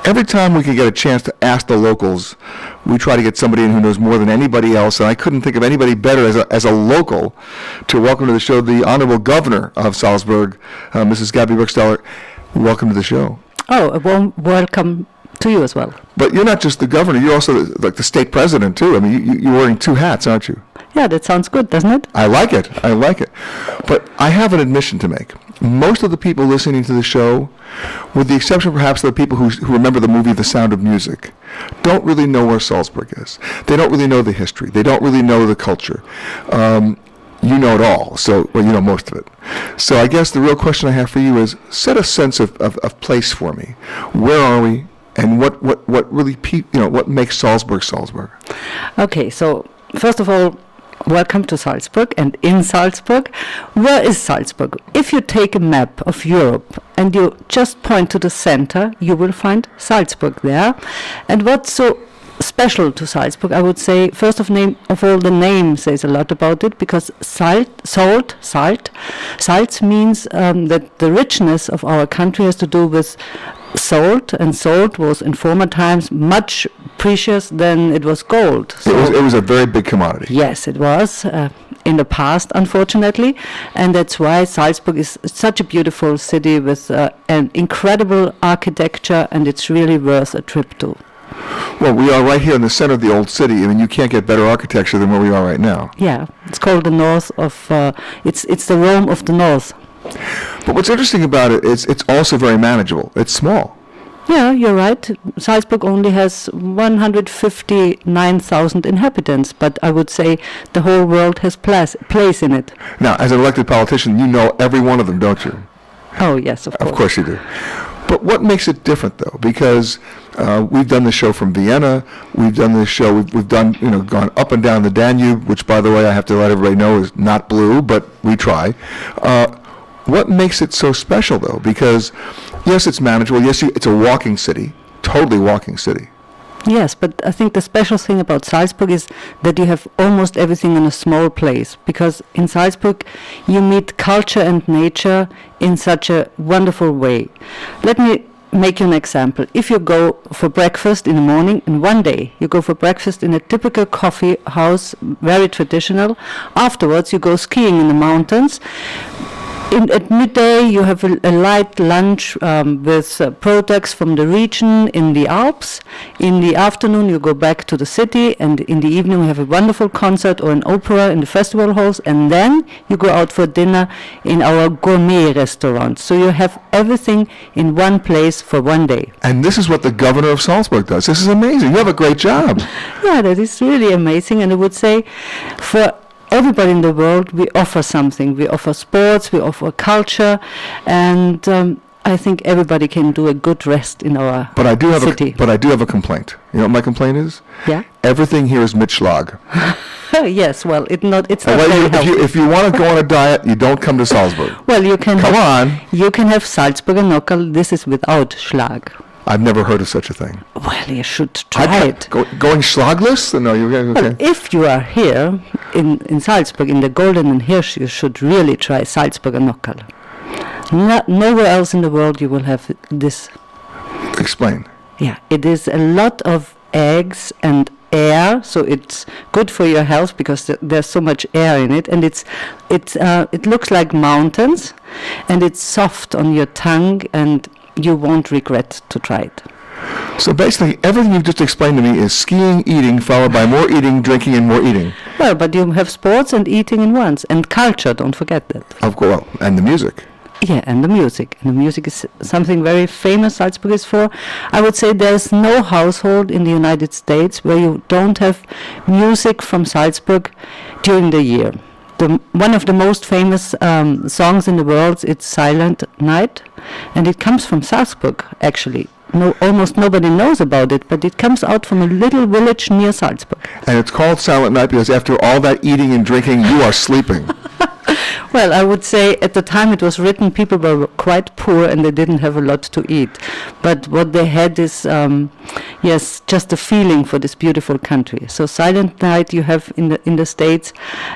every time we can get a chance to ask the locals, we try to get somebody in who knows more than anybody else, and I couldn't think of anybody better as a local to welcome to the show the Honorable Governor of Salzburg, Mrs. Gabi Burgstaller. Welcome to the show. Oh, a warm welcome to you as well. But you're not just the governor, you're also like the state president, too. I mean, you're wearing two hats, aren't you? Yeah, that sounds good, doesn't it? I like it. But I have an admission to make. Most of the people listening to the show, with the exception perhaps of the people who remember the movie The Sound of Music, don't really know where Salzburg is. They don't really know the history. They don't really know the culture. You know it all, you know most of it. So I guess the real question I have for you is, set a sense of place for me. Where are we, and what really what makes Salzburg Salzburg? Okay, so first of all, welcome to Salzburg. And in Salzburg, where is Salzburg? If you take a map of Europe and you just point to the center, you will find Salzburg there. And what's so special to Salzburg, I would say, first of all, the name says a lot about it, because salz means that the richness of our country has to do with salt, and salt was in former times much precious than it was gold. So it was a very big commodity. Yes, it was in the past, unfortunately, and that's why Salzburg is such a beautiful city with an incredible architecture, and it's really worth a trip to. Well, we are right here in the center of the old city. I mean, you can't get better architecture than where we are right now. Yeah, it's called the north of, it's the Rome of the north. But what's interesting about it is it's also very manageable. It's small. Yeah, you're right. Salzburg only has 159,000 inhabitants, but I would say the whole world has place in it. Now, as an elected politician, you know every one of them, don't you? Oh, yes, of course. Of course you do. But what makes it different, though? Because we've done the show from Vienna. We've done this show. We've done, gone up and down the Danube, which, by the way, I have to let everybody know is not blue, but we try. What makes it so special, though? Because, yes, it's manageable. Yes, it's a walking city, totally walking city. Yes, but I think the special thing about Salzburg is that you have almost everything in a small place, because in Salzburg you meet culture and nature in such a wonderful way. Let me make you an example. If you go for breakfast in the morning, and one day you go for breakfast in a typical coffee house, very traditional, afterwards you go skiing in the mountains. At midday, you have a light lunch with products from the region in the Alps. In the afternoon, you go back to the city, and in the evening, we have a wonderful concert or an opera in the festival halls, and then you go out for dinner in our gourmet restaurants. So you have everything in one place for one day. And this is what the governor of Salzburg does. This is amazing. You have a great job. Yeah, that is really amazing, and I would say for everybody in the world, we offer something. We offer sports, we offer culture, and I think everybody can do a good rest in our city. But I do have a complaint. You know what my complaint is? Yeah. Everything here is Mitschlag. Yes, well, it's not very healthy. If you want to go on a diet, you don't come to Salzburg. Well, you can You can have Salzburger Nockerl. This is without Schlag. I've never heard of such a thing. Well, you should try it. Going schlagless? No, you're okay. Well, if you are here in Salzburg, in the Golden and Hirsch, you should really try Salzburger Nockerl. Nowhere else in the world you will have this. Explain. Yeah, it is a lot of eggs and air, so it's good for your health because there's so much air in it, and it looks like mountains, and it's soft on your tongue, and you won't regret to try it. So basically, everything you've just explained to me is skiing, eating, followed by more eating, drinking, and more eating. Well, but you have sports and eating in once, and culture, don't forget that. Of course, well, and the music. Yeah, and the music. And the music is something very famous Salzburg is for. I would say there's no household in the United States where you don't have music from Salzburg during the year. One of the most famous songs in the world, it's Silent Night, and it comes from Salzburg, actually. Almost nobody knows about it, but it comes out from a little village near Salzburg. And it's called Silent Night because after all that eating and drinking, you are sleeping. Well, I would say at the time it was written, people were quite poor and they didn't have a lot to eat. But what they had is, yes, just a feeling for this beautiful country. So Silent Night you have in the States,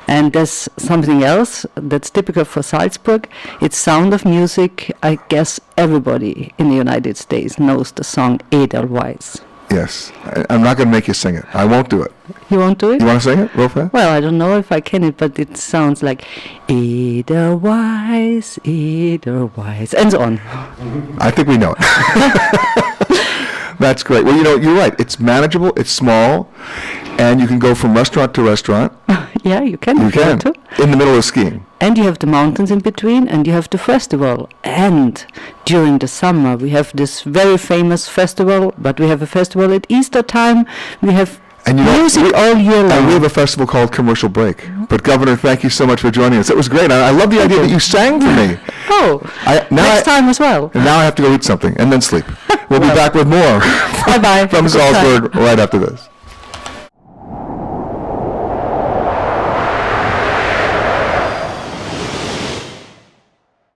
and there's something else that's typical for Salzburg. It's Sound of Music. I guess everybody in the United States knows the song Edelweiss. Yes. I'm not going to make you sing it. I won't do it. You won't do it? You want to sing it real fast? Well, I don't know if I can it, but it sounds like Edelweiss, Edelweiss, and so on. I think we know it. That's great. Well, you're right. It's manageable. It's small, and you can go from restaurant to restaurant. Yeah, you can. You can. In the middle of skiing. And you have the mountains in between, and you have the festival. And during the summer, we have this very famous festival, but we have a festival at Easter time. We have music all year long. And we have a festival called Commercial Break. But Governor, thank you so much for joining us. It was great. I love the idea that you sang for me. Oh, next time as well. And now I have to go eat something and then sleep. We'll be back with more Bye-bye. from Salzburg right after this.